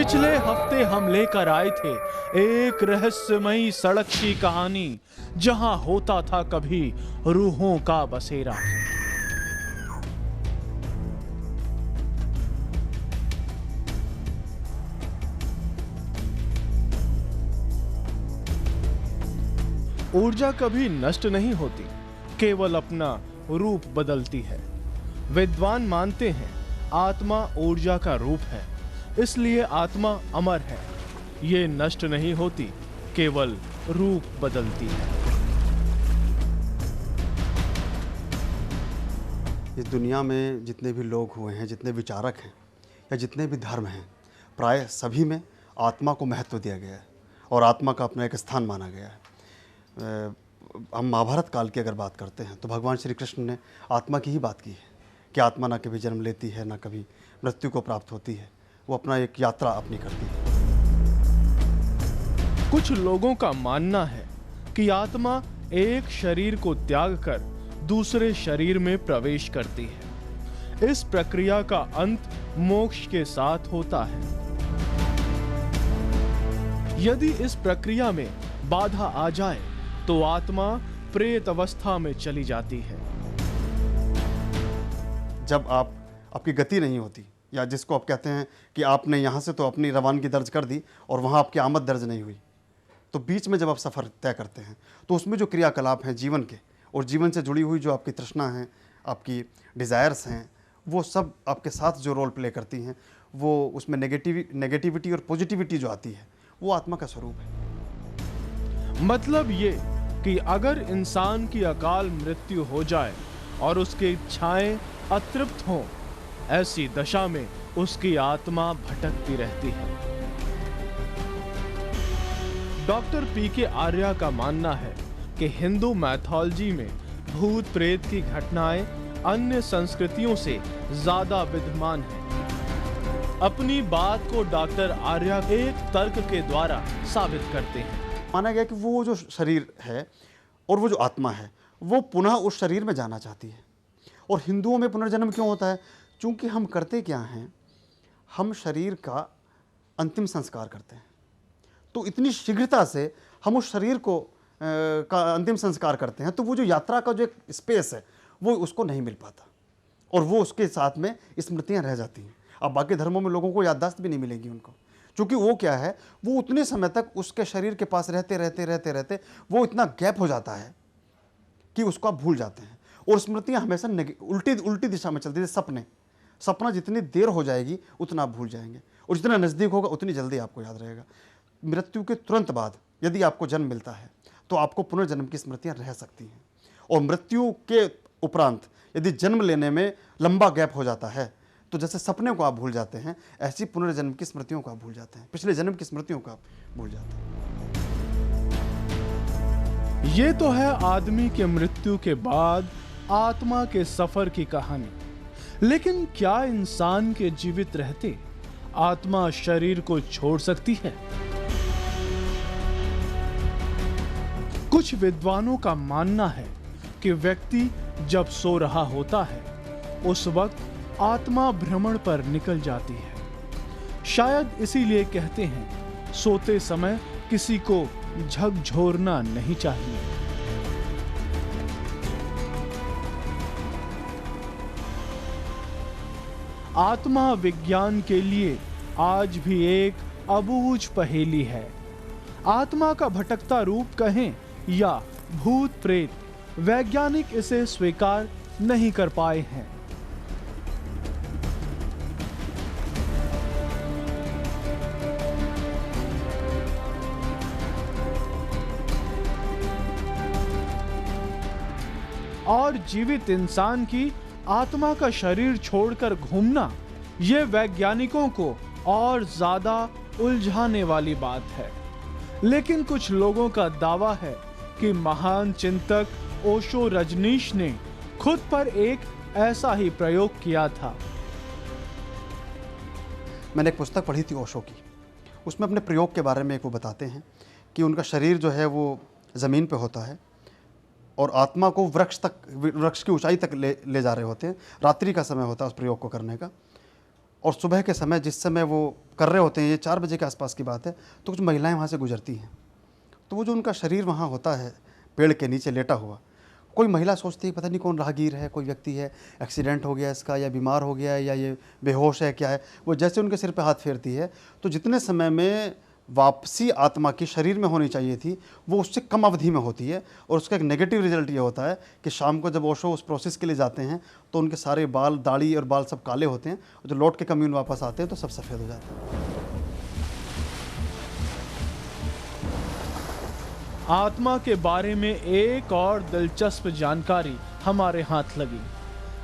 पिछले हफ्ते हम लेकर आए थे एक रहस्यमयी सड़क की कहानी, जहां होता था कभी रूहों का बसेरा। ऊर्जा कभी नष्ट नहीं होती, केवल अपना रूप बदलती है। विद्वान मानते हैं आत्मा ऊर्जा का रूप है, इसलिए आत्मा अमर है। ये नष्ट नहीं होती, केवल रूप बदलती है। इस दुनिया में जितने भी लोग हुए हैं, जितने विचारक हैं या जितने भी धर्म हैं, प्राय सभी में आत्मा को महत्व दिया गया है और आत्मा का अपना एक स्थान माना गया है। हम महाभारत काल की अगर बात करते हैं तो भगवान श्री कृष्ण ने आत्मा की ही बात की है कि आत्मा ना कभी जन्म लेती है, ना कभी मृत्यु को प्राप्त होती है। वो अपना एक यात्रा अपनी करती है। कुछ लोगों का मानना है कि आत्मा एक शरीर को त्याग कर दूसरे शरीर में प्रवेश करती है। इस प्रक्रिया का अंत मोक्ष के साथ होता है। यदि इस प्रक्रिया में बाधा आ जाए तो आत्मा प्रेत अवस्था में चली जाती है। जब आपकी गति नहीं होती, या जिसको आप कहते हैं कि आपने यहाँ से तो अपनी रवानगी दर्ज कर दी और वहाँ आपकी आमद दर्ज नहीं हुई, तो बीच में जब आप सफ़र तय करते हैं तो उसमें जो क्रियाकलाप हैं जीवन के और जीवन से जुड़ी हुई जो आपकी तृष्णा है, आपकी डिज़ायर्स हैं, वो सब आपके साथ जो रोल प्ले करती हैं, वो उसमें नेगेटिविटी और पॉजिटिविटी जो आती है, वो आत्मा का स्वरूप है। मतलब ये कि अगर इंसान की अकाल मृत्यु हो जाए और उसकी इच्छाएं अतृप्त हों, ऐसी दशा में उसकी आत्मा भटकती रहती है। Doctor PK. आर्या का मानना है कि हिंदू मैथोलॉजी में भूत प्रेत की घटनाएं अन्य संस्कृतियों से ज्यादा विद्यमान हैं। अपनी बात को डॉक्टर आर्या एक तर्क के द्वारा साबित करते हैं। माना गया कि वो जो शरीर है और वो जो आत्मा है, वो पुनः उस शरीर में जाना चाहती है। और हिंदुओं में पुनर्जन्म क्यों होता है? चूंकि हम करते क्या हैं, हम शरीर का अंतिम संस्कार करते हैं, तो इतनी शीघ्रता से हम उस शरीर को का अंतिम संस्कार करते हैं, तो वो जो यात्रा का जो एक स्पेस है वो उसको नहीं मिल पाता और वो उसके साथ में स्मृतियाँ रह जाती हैं। अब बाकी धर्मों में लोगों को याददाश्त भी नहीं मिलेगी उनको, क्योंकि वो क्या है, वो उतने समय तक उसके शरीर के पास रहते वो इतना गैप हो जाता है कि उसको आप भूल जाते हैं। और स्मृतियाँ हमेशा उल्टी दिशा में चलती है। सपना जितनी देर हो जाएगी उतना आप भूल जाएंगे, और जितना नज़दीक होगा उतनी जल्दी आपको याद रहेगा। मृत्यु के तुरंत बाद यदि आपको जन्म मिलता है तो आपको पुनर्जन्म की स्मृतियाँ रह सकती हैं, और मृत्यु के उपरांत यदि जन्म लेने में लंबा गैप हो जाता है तो जैसे सपने को आप भूल जाते हैं, ऐसी पुनर्जन्म की स्मृतियों को आप भूल जाते हैं, पिछले जन्म की स्मृतियों को आप भूल जाते हैं। ये तो है आदमी के मृत्यु के बाद आत्मा के सफर की कहानी। लेकिन क्या इंसान के जीवित रहते आत्मा शरीर को छोड़ सकती है? कुछ विद्वानों का मानना है कि व्यक्ति जब सो रहा होता है उस वक्त आत्मा भ्रमण पर निकल जाती है। शायद इसीलिए कहते हैं सोते समय किसी को झकझोरना नहीं चाहिए। आत्मा विज्ञान के लिए आज भी एक अबूझ पहेली है। आत्मा का भटकता रूप कहें या भूत प्रेत, वैज्ञानिक इसे स्वीकार नहीं कर पाए हैं। और जीवित इंसान की आत्मा का शरीर छोड़कर घूमना, यह वैज्ञानिकों को और ज्यादा उलझाने वाली बात है। लेकिन कुछ लोगों का दावा है कि महान चिंतक ओशो रजनीश ने खुद पर एक ऐसा ही प्रयोग किया था। मैंने एक पुस्तक पढ़ी थी ओशो की, उसमें अपने प्रयोग के बारे में एक वो बताते हैं कि उनका शरीर जो है वो ज़मीन पे होता है और आत्मा को वृक्ष की ऊंचाई तक ले जा रहे होते हैं। रात्रि का समय होता है उस प्रयोग को करने का, और सुबह के समय जिस समय वो कर रहे होते हैं, ये 4 बजे के आसपास की बात है, तो कुछ महिलाएं वहाँ से गुजरती हैं। तो वो जो उनका शरीर वहाँ होता है पेड़ के नीचे लेटा हुआ, कोई महिला सोचती है पता नहीं कौन राहगीर है, कोई व्यक्ति है, एक्सीडेंट हो गया इसका, या बीमार हो गया है, या ये बेहोश है, क्या है। वो जैसे उनके सिर पे हाथ फेरती है, तो जितने समय में वापसी आत्मा की शरीर में होनी चाहिए थी, वो उससे कम अवधि में होती है। और उसका एक नेगेटिव रिजल्ट ये होता है कि शाम को जब ओशो उस प्रोसेस के लिए जाते हैं तो उनके सारे बाल, दाढ़ी और बाल सब काले होते हैं, और जो लौट के कम्यून वापस आते हैं तो सब सफ़ेद हो जाते हैं। आत्मा के बारे में एक और दिलचस्प जानकारी हमारे हाथ लगी।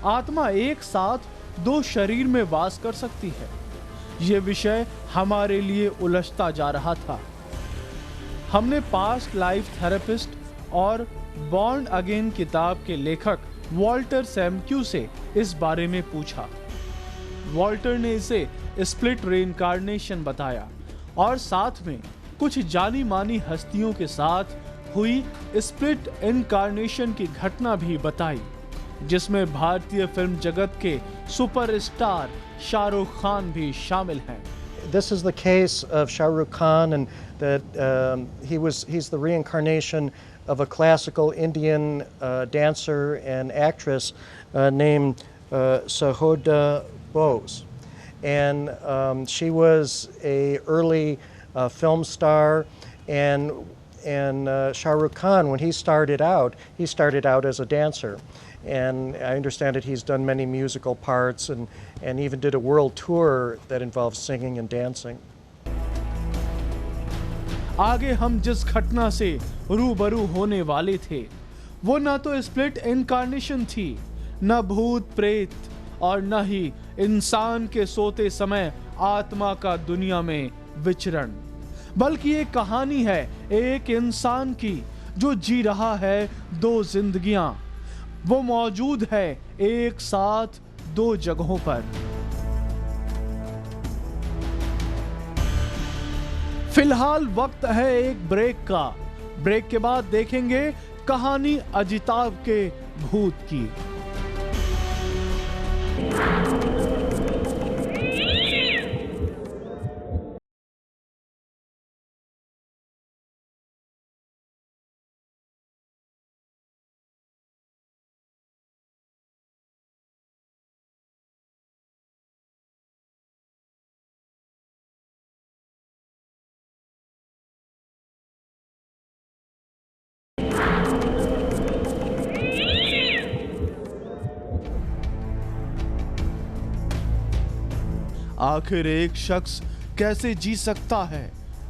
आत्मा एक साथ 2 शरीर में वास कर सकती है। ये विषय हमारे लिए उलझता जा रहा था। हमने पास्ट लाइफ थेरेपिस्ट और बॉर्न अगेन किताब के लेखक वॉल्टर सैमक्यू से इस बारे में पूछा। वॉल्टर ने इसे स्प्लिट रेइनकार्नेशन बताया और साथ में कुछ जानी मानी हस्तियों के साथ हुई स्प्लिट इनकार्नेशन की घटना भी बताई, जिसमें भारतीय फिल्म जगत के सुपरस्टार शाहरुख खान भी शामिल हैं। This is the case of Shah Rukh Khan, and that he's the reincarnation of a classical Indian dancer and actress named Sahoda Bose, and she was a early film star, and Shah Rukh Khan, when he started out as a dancer. And I understand that he's done many musical parts and even did a world tour that involves singing and dancing. आगे हम जिस घटना से रूबरू होने वाले थे वो ना तो स्प्लिट इनकार्नेशन थी, न भूत प्रेत, और न ही इंसान के सोते समय आत्मा का दुनिया में विचरण, बल्कि एक कहानी है एक इंसान की जो जी रहा है 2 जिंदगियां। वो मौजूद है एक साथ 2 जगहों पर। फिलहाल वक्त है एक ब्रेक का। ब्रेक के बाद देखेंगे कहानी अजिताभ के भूत की। आखिर एक शख्स कैसे जी सकता है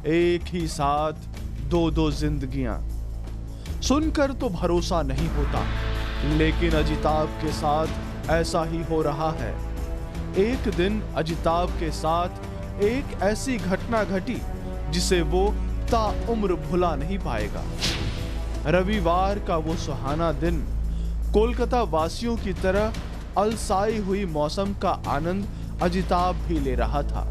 एक ही साथ 2 जिंदगियां? सुनकर तो भरोसा नहीं होता, लेकिन अजिताभ के साथ ऐसा ही हो रहा है। एक दिन अजिताभ के साथ एक ऐसी घटना घटी जिसे वो ताउम्र भुला नहीं पाएगा। रविवार का वो सुहाना दिन कोलकाता वासियों की तरह अलसाई हुई मौसम का आनंद अजिताभ भी ले रहा था।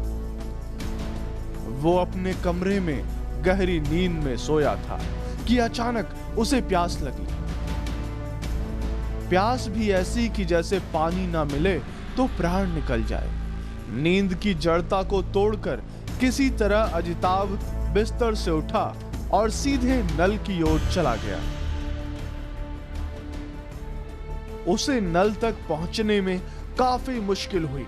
वो अपने कमरे में गहरी नींद में सोया था कि अचानक उसे प्यास लगी। प्यास भी ऐसी कि जैसे पानी ना मिले तो प्राण निकल जाए। नींद की जड़ता को तोड़कर किसी तरह अजिताभ बिस्तर से उठा और सीधे नल की ओर चला गया। उसे नल तक पहुंचने में काफी मुश्किल हुई।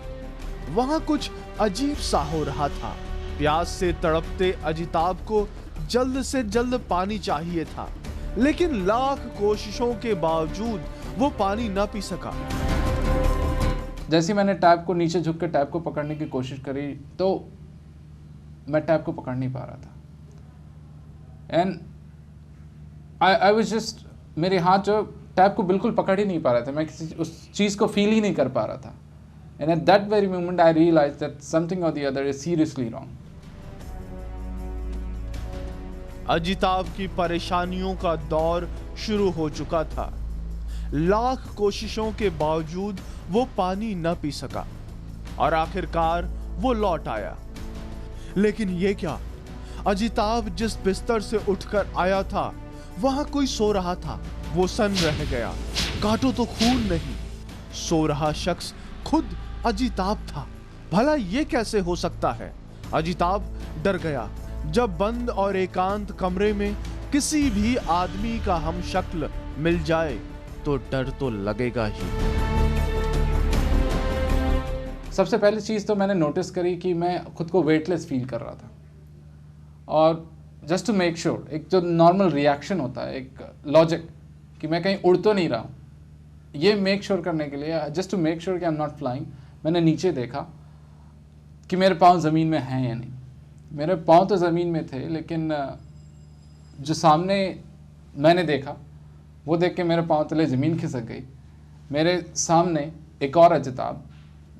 वहां कुछ अजीब सा हो रहा था। प्यास से तड़पते अजिताभ को जल्द से जल्द पानी चाहिए था, लेकिन लाख कोशिशों के बावजूद वो पानी न पी सका। जैसे मैंने टैप को नीचे झुक के टैप को पकड़ने की कोशिश करी तो मैं टैप को पकड़ नहीं पा रहा था। एंड आई वाज जस्ट, मेरे हाथ जो टैप को बिल्कुल पकड़ ही नहीं पा रहे थे। मैं किसी उस चीज़ को फील ही नहीं कर पा रहा था। And at that very moment, I realized that something or the other is seriously wrong. Ajitabh की परेशानियों का दौर शुरू हो चुका था। लाख कोशिशों के बावजूद वो पानी न पी सका और आखिरकार वो लौट आया। लेकिन ये क्या, अजिताभ जिस बिस्तर से उठकर आया था वहां कोई सो रहा था। वो सन रह गया, काटो तो खून नहीं। सो रहा शख्स खुद अजिताभ था। भला ये कैसे हो सकता है? अजिताभ डर गया। जब बंद और एकांत कमरे में किसी भी आदमी का हम शक्ल मिल जाए तो डर तो लगेगा ही। सबसे पहली चीज़ तो मैंने नोटिस करी कि मैं खुद को वेटलेस फील कर रहा था, और जस्ट टू मेक श्योर, एक जो नॉर्मल रिएक्शन होता है, एक लॉजिक कि मैं कहीं उड़ तो नहीं रहा हूँ, ये मेक श्योर करने के लिए, जस्ट टू मेक श्योर कि आई एम नॉट फ्लाइंग, मैंने नीचे देखा कि मेरे पाँव ज़मीन में हैं या नहीं। मेरे पाँव तो ज़मीन में थे, लेकिन जो सामने मैंने देखा वो देख के मेरे पाँव तले ज़मीन खिसक गई। मेरे सामने एक और अजिताभ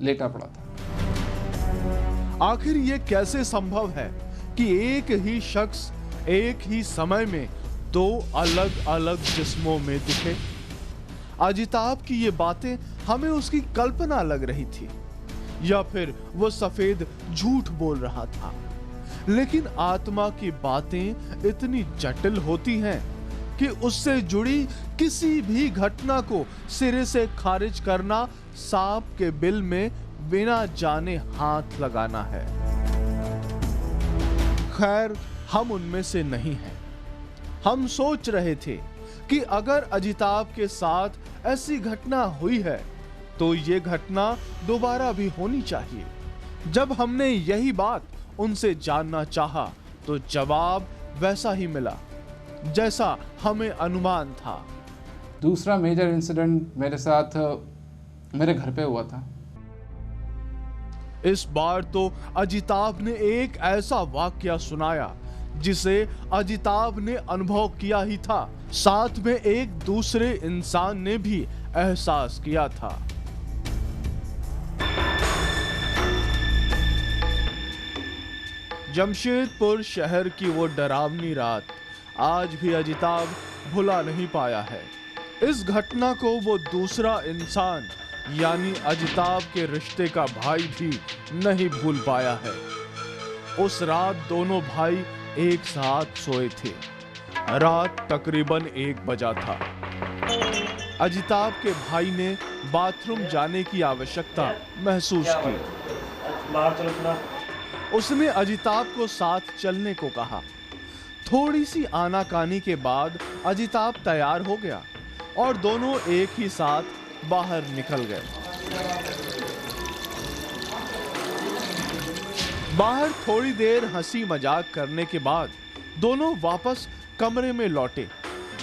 लेटा पड़ा था। आखिर ये कैसे संभव है कि एक ही शख्स एक ही समय में दो अलग अलग जिस्मों में दिखे? अजिताभ की ये बातें हमें उसकी कल्पना लग रही थी, या फिर वो सफेद झूठ बोल रहा था। लेकिन आत्मा की बातें इतनी जटिल होती हैं कि उससे जुड़ी किसी भी घटना को सिरे से खारिज करना सांप के बिल में बिना जाने हाथ लगाना है। खैर, हम उनमें से नहीं हैं। हम सोच रहे थे कि अगर अजिताभ के साथ ऐसी घटना हुई है तो ये घटना दोबारा भी होनी चाहिए। जब हमने यही बात उनसे जानना चाहा तो जवाब वैसा ही मिला जैसा हमें अनुमान था। दूसरा मेजर इंसिडेंट मेरे साथ मेरे घर पे हुआ था। इस बार तो अजिताभ ने एक ऐसा वाकया सुनाया जिसे अजिताभ ने अनुभव किया ही था, साथ में एक दूसरे इंसान ने भी एहसास किया था। जमशेदपुर शहर की वो डरावनी रात आज भी अजिताभ भुला नहीं पाया है। इस घटना को वो दूसरा इंसान यानी अजिताभ के रिश्ते का भाई भी नहीं भूल पाया है। उस रात दोनों भाई एक साथ सोए थे। रात तकरीबन 1 बजा था। अजिताभ के भाई ने बाथरूम जाने की आवश्यकता महसूस की। उसने अजिताभ को साथ चलने को कहा। थोड़ी सी आनाकानी के बाद अजिताभ तैयार हो गया और दोनों एक ही साथ बाहर निकल गए। बाहर थोड़ी देर हंसी मजाक करने के बाद दोनों वापस कमरे में लौटे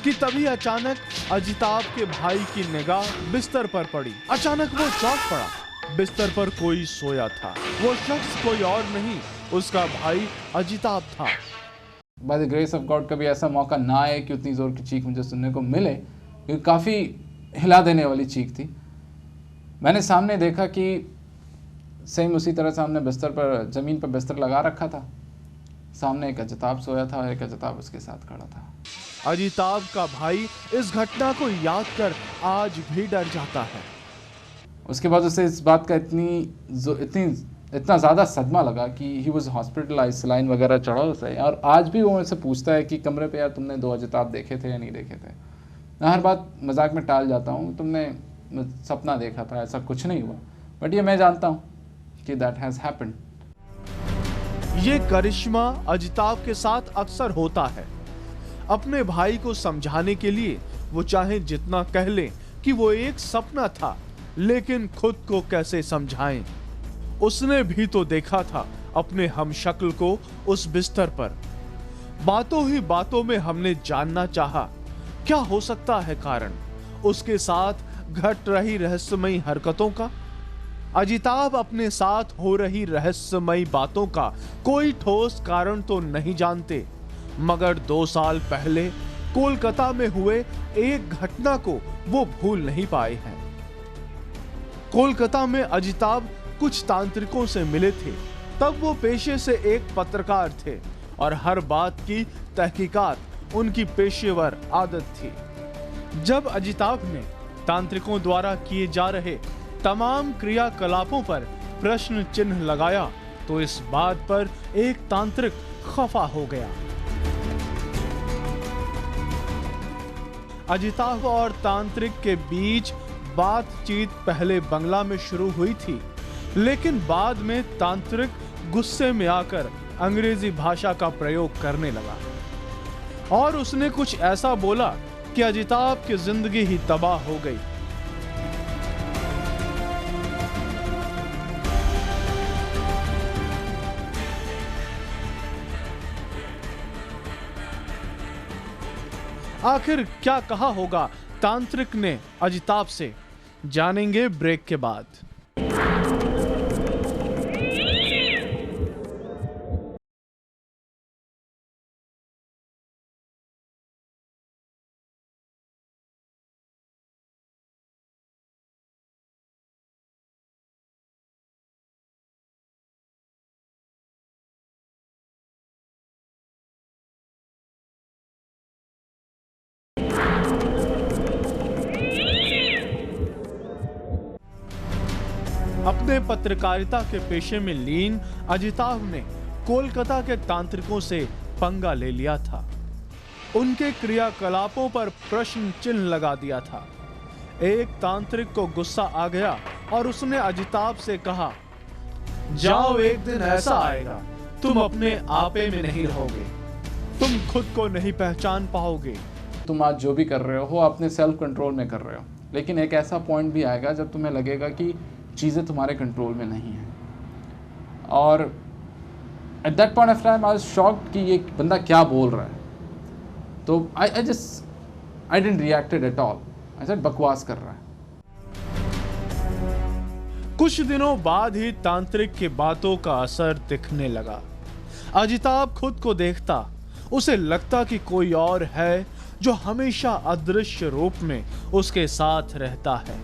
कि तभी अचानक अजिताभ के भाई की निगाह बिस्तर पर पड़ी। अचानक वो चौंक पड़ा। बिस्तर पर कोई सोया था। वो शख्स कोई और नहीं, उसका भाई अजिताभ था। By the grace of God कभी ऐसा मौका ना आए कि उतनी ज़ोर की चीख मुझे सुनने को मिले, क्योंकि काफ़ी हिला देने वाली चीख थी। मैंने सामने देखा कि सेम उसी तरह से हमने बिस्तर पर, ज़मीन पर बिस्तर लगा रखा था। सामने एक अजिताभ सोया था और एक अजिताभ उसके साथ खड़ा था। अजिताभ का भाई इस घटना को याद कर आज भी डर जाता है। उसके बाद उसे इस बात का इतना ज़्यादा सदमा लगा कि ही वॉज हॉस्पिटलाइज, सलाइन वगैरह चढ़ा उसे, और आज भी वो मुझसे पूछता है कि कमरे पे यार तुमने 2 अजिताभ देखे थे या नहीं देखे थे। मैं हर बात मजाक में टाल जाता हूँ, तुमने सपना देखा था, ऐसा कुछ नहीं हुआ। बट ये मैं जानता हूँ कि दैट हैज़ हैपेंड। ये करिश्मा अजिताभ के साथ अक्सर होता है। अपने भाई को समझाने के लिए वो चाहे जितना कह ले कि वो एक सपना था, लेकिन खुद को कैसे समझाएं। उसने भी तो देखा था अपने हमशक्ल को उस बिस्तर पर। बातों ही बातों में हमने जानना चाहा क्या हो सकता है कारण उसके साथ घट रही रहस्यमयी हरकतों का। अजिताभ अपने साथ हो रही रहस्यमयी बातों का कोई ठोस कारण तो नहीं जानते, मगर 2 साल पहले कोलकाता में हुए एक घटना को वो भूल नहीं पाए हैं। कोलकाता में अजिताभ कुछ तांत्रिकों से मिले थे। तब वो पेशे से एक पत्रकार थे और हर बात की तहकीकात उनकी पेशेवर आदत थी। जब अजिताभ ने तांत्रिकों द्वारा किए जा रहे तमाम क्रियाकलापों पर प्रश्न चिन्ह लगाया तो इस बात पर एक तांत्रिक खफा हो गया। अजिताभ और तांत्रिक के बीच बातचीत पहले बंगला में शुरू हुई थी, लेकिन बाद में तांत्रिक गुस्से में आकर अंग्रेजी भाषा का प्रयोग करने लगा और उसने कुछ ऐसा बोला कि अजिताभ की जिंदगी ही तबाह हो गई। आखिर क्या कहा होगा तांत्रिक ने अजिताभ से, जानेंगे ब्रेक के बाद। अपने पत्रकारिता के पेशे में लीन अजिताभ ने कोलकाता के तांत्रिकों से पंगा ले लिया था। उनके क्रियाकलापों पर प्रश्न चिन्ह लगा दिया था। एक तांत्रिक को गुस्सा आ गया और उसने अजिताभ से कहा, जाओ, एक दिन ऐसा आएगा तुम अपने आपे में नहीं रहोगे, तुम खुद को नहीं पहचान पाओगे। तुम आज जो भी कर रहे हो अपने सेल्फ कंट्रोल में कर रहे हो, लेकिन एक ऐसा पॉइंट भी आएगा जब तुम्हें लगेगा कि चीज़ें तुम्हारे कंट्रोल में नहीं हैं। और at that point of time I was shocked कि ये बंदा क्या बोल रहा है। तो I didn't reacted at all. I said बकवास कर रहा है। कुछ दिनों बाद ही तांत्रिक की बातों का असर दिखने लगा। अजिताभ खुद को देखता, उसे लगता कि कोई और है जो हमेशा अदृश्य रूप में उसके साथ रहता है।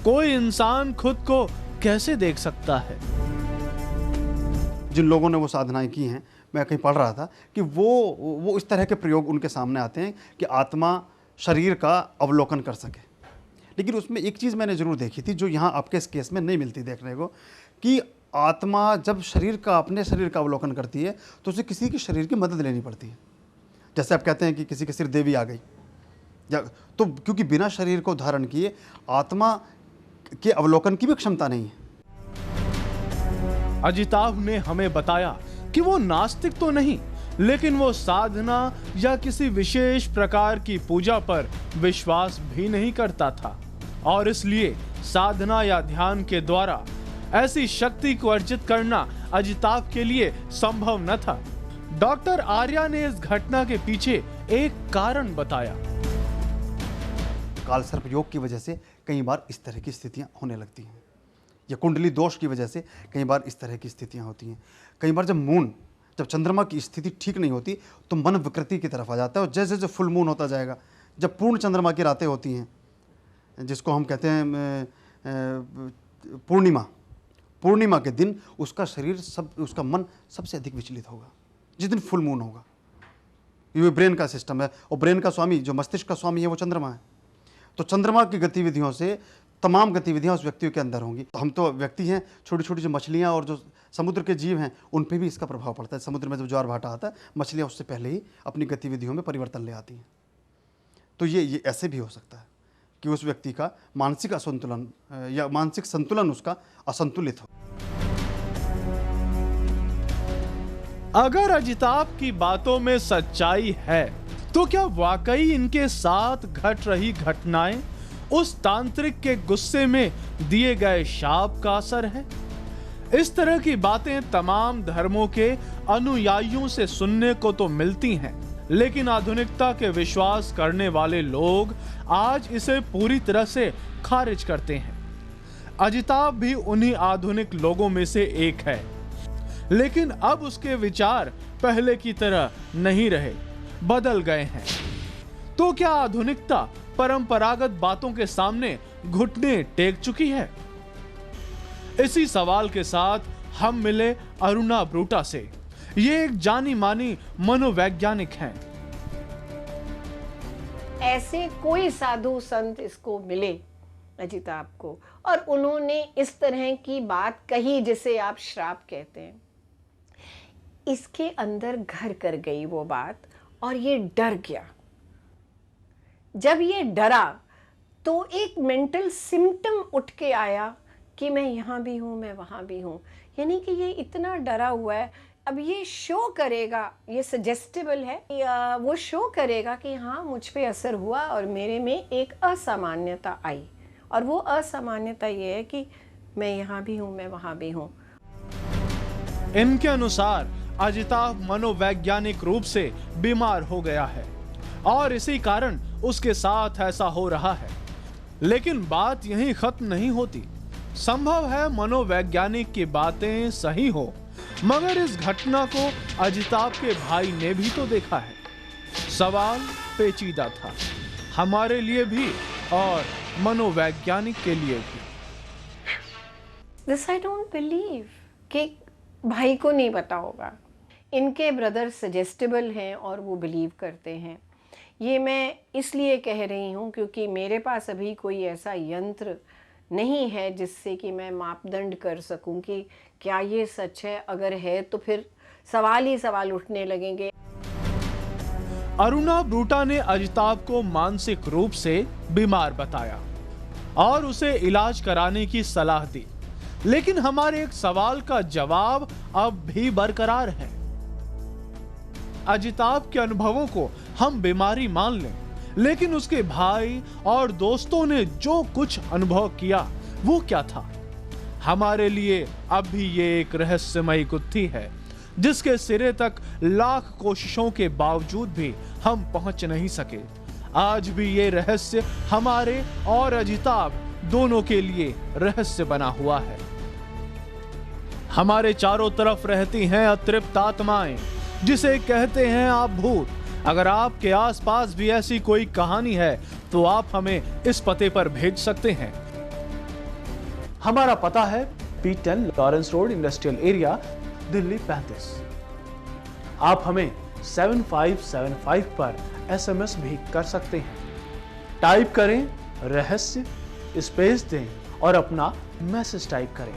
कोई इंसान खुद को कैसे देख सकता है? जिन लोगों ने वो साधनाएं की हैं, मैं कहीं पढ़ रहा था कि वो इस तरह के प्रयोग उनके सामने आते हैं कि आत्मा शरीर का अवलोकन कर सके। लेकिन उसमें एक चीज़ मैंने ज़रूर देखी थी जो यहाँ आपके इस केस में नहीं मिलती देखने को, कि आत्मा जब अपने शरीर का अवलोकन करती है तो उसे किसी के शरीर की मदद लेनी पड़ती है। जैसे आप कहते हैं कि किसी के सिर देवी आ गई, या तो क्योंकि बिना शरीर को धारण किए आत्मा के अवलोकन की भी क्षमता नहीं है। अजिताभ ने हमें बताया कि वो नास्तिक तो नहीं, लेकिन वो साधना या किसी विशेष प्रकार की पूजा पर विश्वास भी नहीं करता था और इसलिए साधना या ध्यान के द्वारा ऐसी शक्ति को अर्जित करना अजिताभ के लिए संभव न था। डॉक्टर आर्या ने इस घटना के पीछे एक कारण बताया। कालसर्प योग की वजह से कई बार इस तरह की स्थितियां होने लगती हैं, या कुंडली दोष की वजह से कई बार इस तरह की स्थितियां होती हैं। कई बार जब चंद्रमा की स्थिति ठीक नहीं होती तो मन विकृति की तरफ आ जाता है, और जैसे जैसे फुल मून होता जाएगा, जब पूर्ण चंद्रमा की रातें होती हैं, जिसको हम कहते हैं पूर्णिमा के दिन उसका उसका मन सबसे अधिक विचलित होगा, जिस दिन फुल मून होगा। ये ब्रेन का सिस्टम है, और ब्रेन का स्वामी, जो मस्तिष्क का स्वामी है, वो चंद्रमा है। तो चंद्रमा की गतिविधियों से तमाम गतिविधियां उस व्यक्ति के अंदर होंगी। तो हम तो व्यक्ति हैं, छोटी छोटी जो मछलियां और जो समुद्र के जीव हैं, उन पे भी इसका प्रभाव पड़ता है। समुद्र में जब ज्वार भाटा आता है, मछलियां उससे पहले ही अपनी गतिविधियों में परिवर्तन ले आती हैं। तो ये ऐसे भी हो सकता है कि उस व्यक्ति का मानसिक असंतुलन या मानसिक संतुलन उसका असंतुलित हो। अगर अजिताभ की बातों में सच्चाई है तो क्या वाकई इनके साथ घट रही घटनाएं उस तांत्रिक के गुस्से में दिए गए शाप का असर है? इस तरह की बातें तमाम धर्मों के अनुयायियों से सुनने को तो मिलती हैं, लेकिन आधुनिकता के विश्वास करने वाले लोग आज इसे पूरी तरह से खारिज करते हैं। अजिताभ भी उन्हीं आधुनिक लोगों में से एक है, लेकिन अब उसके विचार पहले की तरह नहीं रहे, बदल गए हैं। तो क्या आधुनिकता परंपरागत बातों के सामने घुटने टेक चुकी है? इसी सवाल के साथ हम मिले अरुणा ब्रूटा से। ये एक जानी मानी मनोवैज्ञानिक हैं। ऐसे कोई साधु संत इसको मिले अजिताभ को, और उन्होंने इस तरह की बात कही जिसे आप श्राप कहते हैं। इसके अंदर घर कर गई वो बात, और ये डर गया। जब ये डरा तो एक मेंटल सिम्टम उठ के आया कि मैं यहाँ भी हूँ, मैं वहाँ भी हूँ। यानी कि ये इतना डरा हुआ है। अब ये शो करेगा, ये सजेस्टेबल है, वो शो करेगा कि हाँ मुझ पे असर हुआ और मेरे में एक असामान्यता आई, और वो असामान्यता ये है कि मैं यहाँ भी हूँ, मैं वहाँ भी हूँ। इनके अनुसार अजिताभ मनोवैज्ञानिक रूप से बीमार हो गया है और इसी कारण उसके साथ ऐसा हो रहा है। लेकिन बात यहीं खत्म नहीं होती। संभव है मनोवैज्ञानिक की बातें सही हो, मगर इस घटना को अजिताभ के भाई ने भी तो देखा है। सवाल पेचीदा था, हमारे लिए भी और मनोवैज्ञानिक के लिए भी। दिस आई डोंट बिलीव कि भाई को नहीं पता होगा। इनके ब्रदर सजेस्टेबल हैं और वो बिलीव करते हैं। ये मैं इसलिए कह रही हूँ क्योंकि मेरे पास अभी कोई ऐसा यंत्र नहीं है जिससे कि मैं मापदंड कर सकूं कि क्या ये सच है। अगर है तो फिर सवाल ही सवाल उठने लगेंगे। अरुणा ब्रूटा ने अजिताभ को मानसिक रूप से बीमार बताया और उसे इलाज कराने की सलाह दी। लेकिन हमारे एक सवाल का जवाब अब भी बरकरार है। अजिताभ के अनुभवों को हम बीमारी मान लें, लेकिन उसके भाई और दोस्तों ने जो कुछ अनुभव किया वो क्या था? हमारे लिए अब भी ये एक रहस्यमयी गुत्थी है जिसके सिरे तक लाख कोशिशों के बावजूद भी हम पहुंच नहीं सके। आज भी ये रहस्य हमारे और अजिताभ दोनों के लिए रहस्य बना हुआ है। हमारे चारों तरफ रहती हैं अतृप्त आत्माएं, जिसे कहते हैं आप भूत। अगर आपके आसपास भी ऐसी कोई कहानी है तो आप हमें इस पते पर भेज सकते हैं। हमारा पता है P10 Lawrence road, industrial area, Delhi 35। आप हमें 7575 पर SMS भी कर सकते हैं। टाइप करें रहस्य, स्पेस दें और अपना मैसेज टाइप करें।